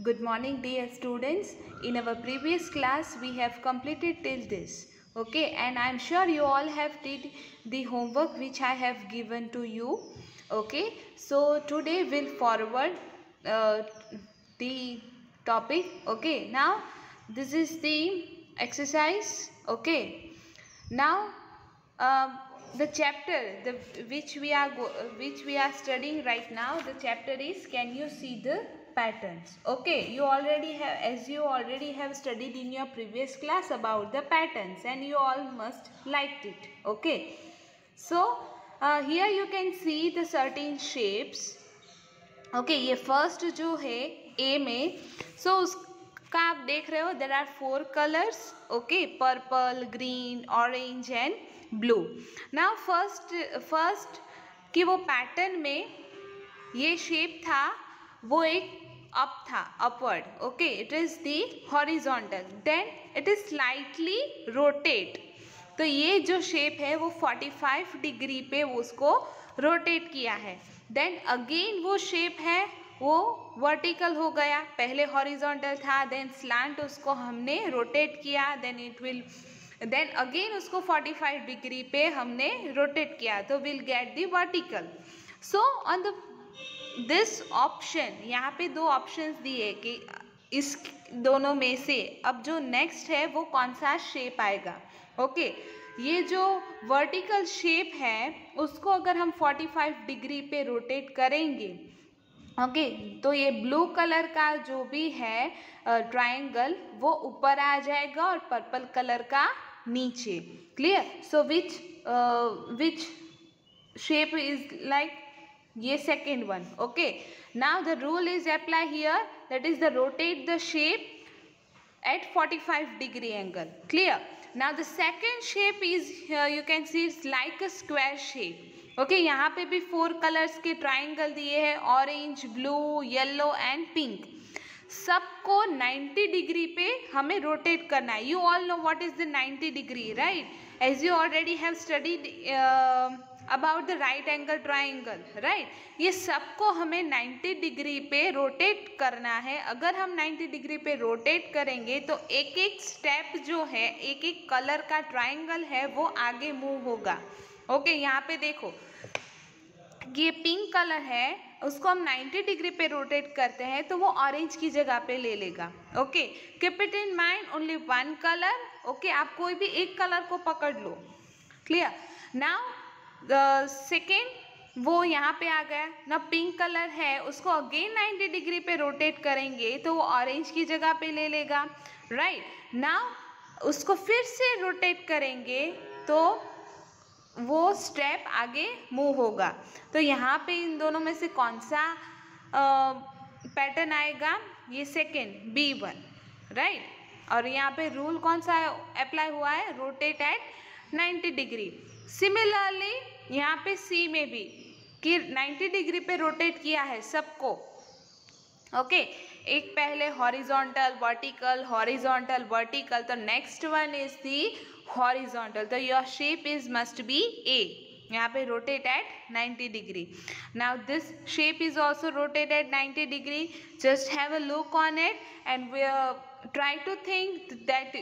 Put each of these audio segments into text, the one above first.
Good morning, dear students. In our previous class, we have completed till this. Okay, and I am sure you all have did the homework which I have given to you. Okay, so today we'll forward the topic. Okay, now this is the exercise. Okay, now the chapter which we are studying right now, the chapter is can you see the patterns. Okay, you already have studied in your previous class about the patterns and you all must liked it. Okay, so here you can see the certain shapes. Okay ये first जो है ए में सो उसका आप देख रहे हो there are 4 colours. Okay, purple, green, orange and blue. Now first कि वो पैटर्न में ये शेप था वो एक अप था, upward. Okay, it is the horizontal, then it is slightly rotate. तो ये जो शेप है वो 45 डिग्री पे उसको रोटेट किया है. देन अगेन वो शेप है वो वर्टिकल हो गया, पहले हॉरिजॉन्टल था, देन स्लांट उसको हमने रोटेट किया, देन अगेन उसको 45 डिग्री पे हमने रोटेट किया तो will get the vertical. So on the this option, यहाँ पे 2 ऑप्शंस दिए कि इस दोनों में से अब जो नेक्स्ट है वो कौन सा शेप आएगा. ओके, ये जो वर्टिकल शेप है उसको अगर हम 45 डिग्री पे रोटेट करेंगे, ओके, तो ये ब्लू कलर का जो भी है ट्रायंगल वो ऊपर आ जाएगा और पर्पल कलर का नीचे. Clear? So which shape is like ये second one. Okay, now the rule is apply here, that is the rotate the shape at 45 degree angle. Clear? Now the second shape is here, you can see it's like a square shape. Okay, यहाँ पे भी 4 colours के triangle दिए हैं, orange, blue, yellow and pink. सबको 90 degree पे हमें rotate करना है. You all know what is the 90 degree, right? As you already have studied about the right angle triangle, right? ये सबको हमें 90 डिग्री पे रोटेट करना है. अगर हम 90 डिग्री पे रोटेट करेंगे तो एक एक स्टेप जो है, एक एक कलर का ट्राइंगल है वो आगे मूव होगा. ओके, यहाँ पे देखो ये पिंक कलर है, उसको हम 90 डिग्री पे रोटेट करते हैं तो वो ऑरेंज की जगह पे ले लेगा. Okay, keep it in mind, only 1 colour. Okay, आप कोई भी एक कलर को पकड़ लो. क्लियर? नाउ सेकेंड वो यहाँ पे आ गया ना, पिंक कलर है उसको अगेन 90 डिग्री पे रोटेट करेंगे तो वो ऑरेंज की जगह पे ले लेगा. राइट? नाउ उसको फिर से रोटेट करेंगे तो वो स्टेप आगे मूव होगा. तो यहाँ पे इन दोनों में से कौन सा पैटर्न आएगा? ये सेकेंड B1, राइट? और यहाँ पे रूल कौन सा अप्लाई हुआ है? Rotate at 90 degree. सिमिलरली यहाँ पे सी में भी कि 90 डिग्री पे रोटेट किया है सबको. ओके, एक पहले हॉरिजॉन्टल, वर्टिकल, हॉरिजॉन्टल, वर्टिकल, तो next one is the horizontal. तो your shape is must be A. यहाँ पे rotate at 90 degree. Now this shape is also rotate at 90 degree. Just have a look on it and we try to think that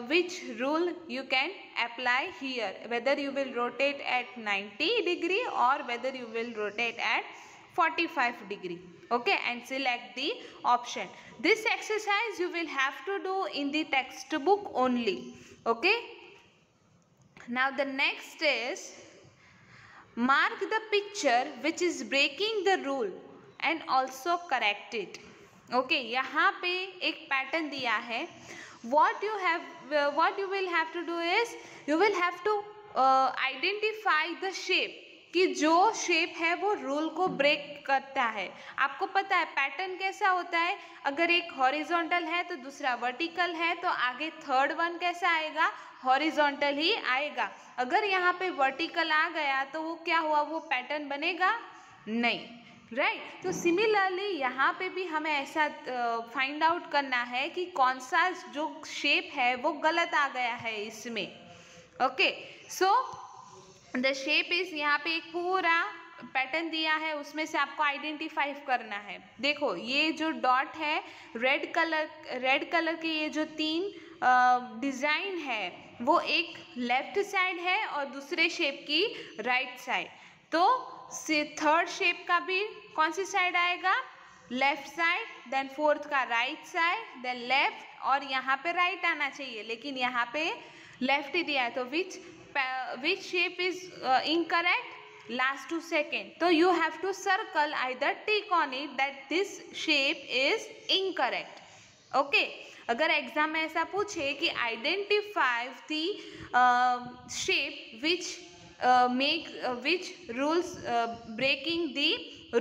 which rule you can apply here, whether you will rotate at 90 degree or whether you will rotate at 45 degree. Okay, and select the option. This exercise you will have to do in the textbook only. Okay, now the next is mark the picture which is breaking the rule and also correct it. Okay, यहाँ पे एक pattern दिया है. what you will have to do is you will have to identify the shape कि जो shape है वो rule को ब्रेक करता है. आपको पता है पैटर्न कैसा होता है, अगर एक हॉरिजॉन्टल है तो दूसरा वर्टिकल है तो आगे थर्ड वन कैसा आएगा? हॉरिजॉन्टल ही आएगा. अगर यहाँ पे वर्टिकल आ गया तो वो क्या हुआ? वो पैटर्न बनेगा नहीं. राइट? तो सिमिलरली यहाँ पे भी हमें ऐसा फाइंड आउट करना है कि कौन सा जो शेप है वो गलत आ गया है इसमें. Okay, so the shape is, यहाँ पे एक पूरा पैटर्न दिया है उसमें से आपको आइडेंटिफाई करना है। देखो ये जो डॉट है रेड कलर के ये जो 3 डिजाइन है वो एक लेफ्ट साइड है और दूसरे शेप की राइट साइड। तो थर्ड शेप का भी कौन सी साइड आएगा, लेफ्ट साइड, देन फोर्थ का राइट साइड, देन लेफ्ट, और यहाँ पे राइट आना चाहिए लेकिन यहाँ पे लेफ्ट ही दिया है। तो विच shape is incorrect, last to second. So you have to circle, either tick on it that this shape is incorrect. Okay. अगर एग्जाम में ऐसा पूछे कि identify the shape which rules breaking the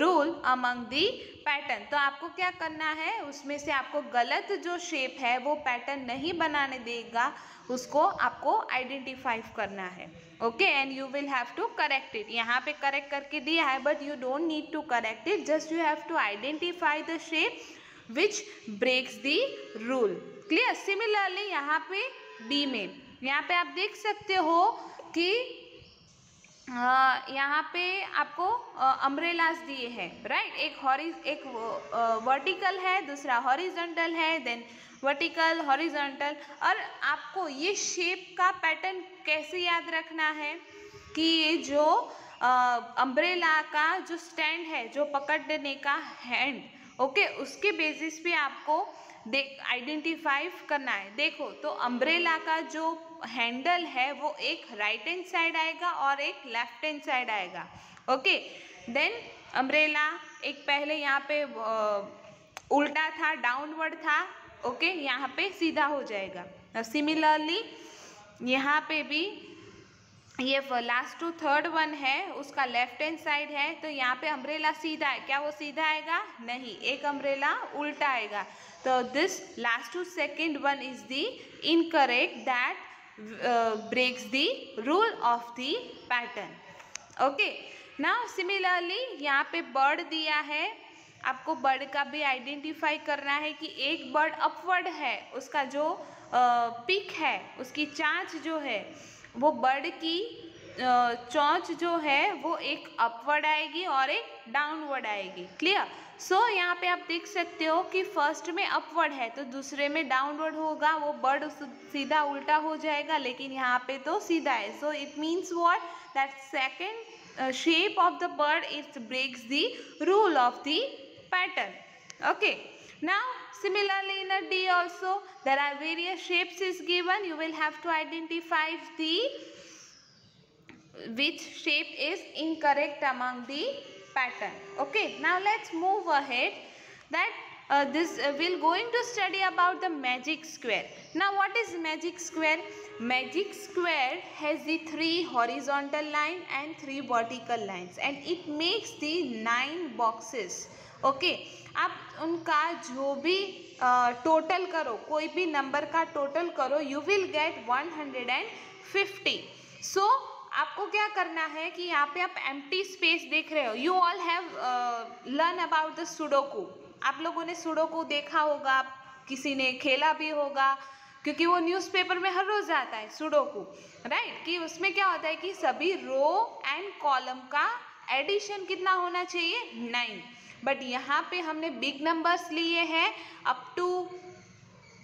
rule among the pattern, तो आपको क्या करना है, उसमें से आपको गलत जो शेप है वो पैटर्न नहीं बनाने देगा, उसको आपको आइडेंटिफाई करना है। Okay, and you will have to correct it. यहाँ पे करेक्ट करके दिया है but you don't need to correct it, just you have to identify the shape which breaks the rule. Clear. Similarly यहाँ पे बी में, यहाँ पे आप देख सकते हो कि यहाँ पे आपको अम्ब्रेलास दिए हैं, राइट। एक वर्टिकल है, दूसरा हॉरिजॉन्टल है, देन वर्टिकल हॉरिजॉन्टल। और आपको ये शेप का पैटर्न कैसे याद रखना है कि ये जो अम्ब्रेला का जो स्टैंड है, जो पकड़ने का हैंड, ओके, उसके बेसिस पे आपको आइडेंटिफाई करना है। देखो तो अम्ब्रेला का जो हैंडल है वो एक राइट हैंड साइड आएगा और एक लेफ्ट हैंड साइड आएगा। ओके, देन अम्ब्रेला एक पहले यहाँ पे उल्टा था, डाउनवर्ड था, ओके, यहाँ पे सीधा हो जाएगा। सिमिलरली यहाँ पे भी ये लास्ट टू थर्ड वन है, उसका लेफ्ट हैंड साइड है, तो यहाँ पे अम्ब्रेला सीधा है, क्या वो सीधा आएगा? नहीं, एक अम्ब्रेला उल्टा आएगा। तो this last to second one is the incorrect that breaks the rule of the pattern. Okay, now similarly यहाँ पे बर्ड दिया है, आपको बर्ड का भी आइडेंटिफाई करना है कि एक बर्ड अपवर्ड है, उसका जो पिक है, उसकी चांच जो है, वो बर्ड की चोंच जो है वो एक अपवर्ड आएगी और एक डाउनवर्ड आएगी। क्लियर। सो यहाँ पे आप देख सकते हो कि फर्स्ट में अपवर्ड है तो दूसरे में डाउनवर्ड होगा, वो बर्ड सीधा उल्टा हो जाएगा, लेकिन यहाँ पे तो सीधा है। So it means what, that second shape of the bird, it breaks the rule of the pattern. Okay, now similarly in a D also there are various shapes is given, you will have to identify the which shape is incorrect among the pattern. Okay, now let's move ahead that this we'll going to study about the magic square. Now what is magic square? Magic square has the 3 horizontal line and 3 vertical lines and it makes the 9 boxes. Okay, आप उनका जो भी total करो, कोई भी number का total करो, you will get 150. So आपको क्या करना है कि यहाँ पे आप एम्प्टी स्पेस देख रहे हो, you all have learn about the sudoku. आप लोगों ने सुडोकू देखा होगा, किसी ने खेला भी होगा, क्योंकि वो न्यूज़पेपर में हर रोज आता है सुडोकू, राइट। कि उसमें क्या होता है कि सभी रो एंड कॉलम का एडिशन कितना होना चाहिए? 9। बट यहाँ पे हमने बिग नंबर्स लिए हैं अप टू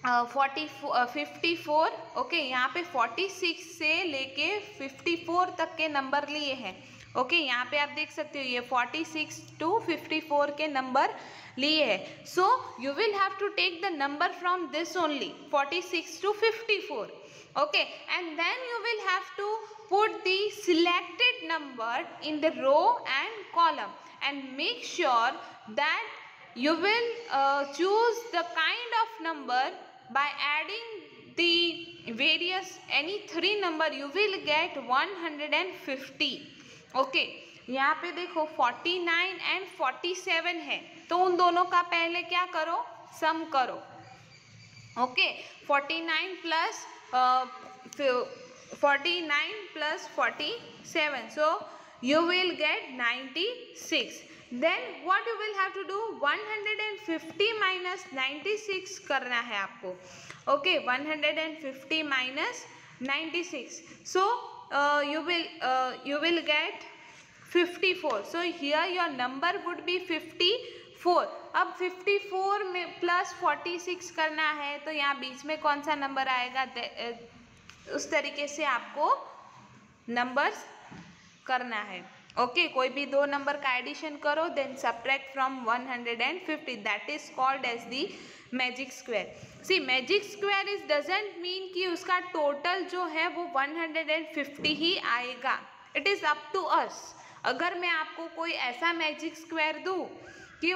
54। ओके, यहाँ पे 46 से लेके 54 तक के नंबर लिए हैं। ओके, यहाँ पे आप देख सकते हो ये 46 to 54 के नंबर लिए है। So you will have to take the number from this only 46 to 54. Okay, and then you will have to put the selected number in the row and column and make sure that you will choose the kind of number by adding the various any 3 number, you will get 150. Okay, यहाँ पे देखो 49 and 47 है, तो उन दोनों का पहले क्या करो? सम करो। Okay, 49 plus 47, so you will get 96. Then what you will have to do, 150 minus 96 करना है आपको। Okay, 150 minus 96, so you will get 54. So here your number would be 54. अब 54 में प्लस 46 करना है तो यहाँ बीच में कौन सा नंबर आएगा, उस तरीके से आपको नंबर्स करना है. ओके, कोई भी दो नंबर का एडिशन करो, then subtract from 150. That is called as the magic square. See magic square is doesn't mean कि उसका टोटल जो है वो 150 ही आएगा. It is up to us. अगर मैं आपको कोई ऐसा मैजिक स्क्वायर दूँ कि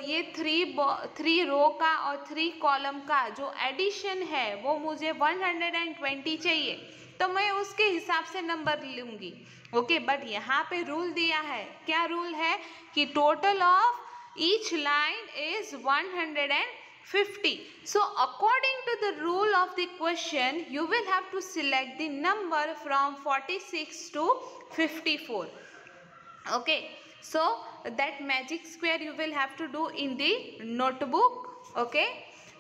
ये 3 रो का और 3 कॉलम का जो एडिशन है वो मुझे 120 चाहिए, तो मैं उसके हिसाब से नंबर लूँगी. ओके, बट यहाँ पे रूल दिया है. क्या रूल है कि total of each line is 150. So according to the rule of the question you will have to select the number from 46 to 54. Okay, so that magic square you will have to do in the notebook. Okay,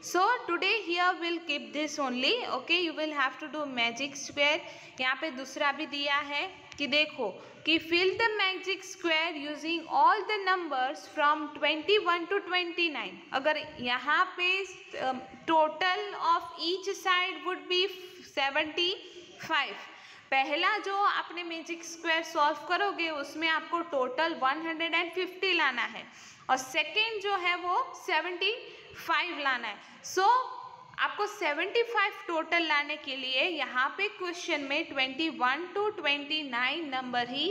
so today here we'll keep this only. Okay, you will have to do magic square. यहाँ पे दूसरा भी दिया है कि देखो कि fill the magic square using all the numbers from 21 to 29. अगर यहाँ पे total of each side would be 75. पहला जो आपने मैजिक स्क्वायर सॉल्व करोगे उसमें आपको टोटल 150 लाना है और सेकेंड जो है वो 75 लाना है. सो आपको 75 टोटल लाने के लिए यहाँ पे क्वेश्चन में 21 to 29 नंबर ही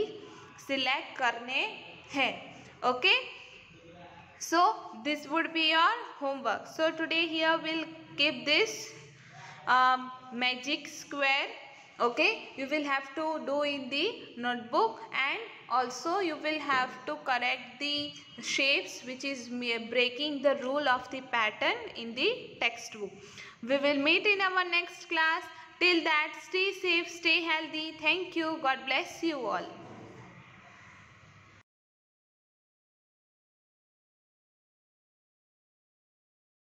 सिलेक्ट करने हैं. Okay, so this would be your homework. So today here will keep this magic square. Okay, you will have to do in the notebook, and also you will have to correct the shapes which is breaking the rule of the pattern in the textbook. We will meet in our next class. Till that, stay safe, stay healthy. Thank you. God bless you all.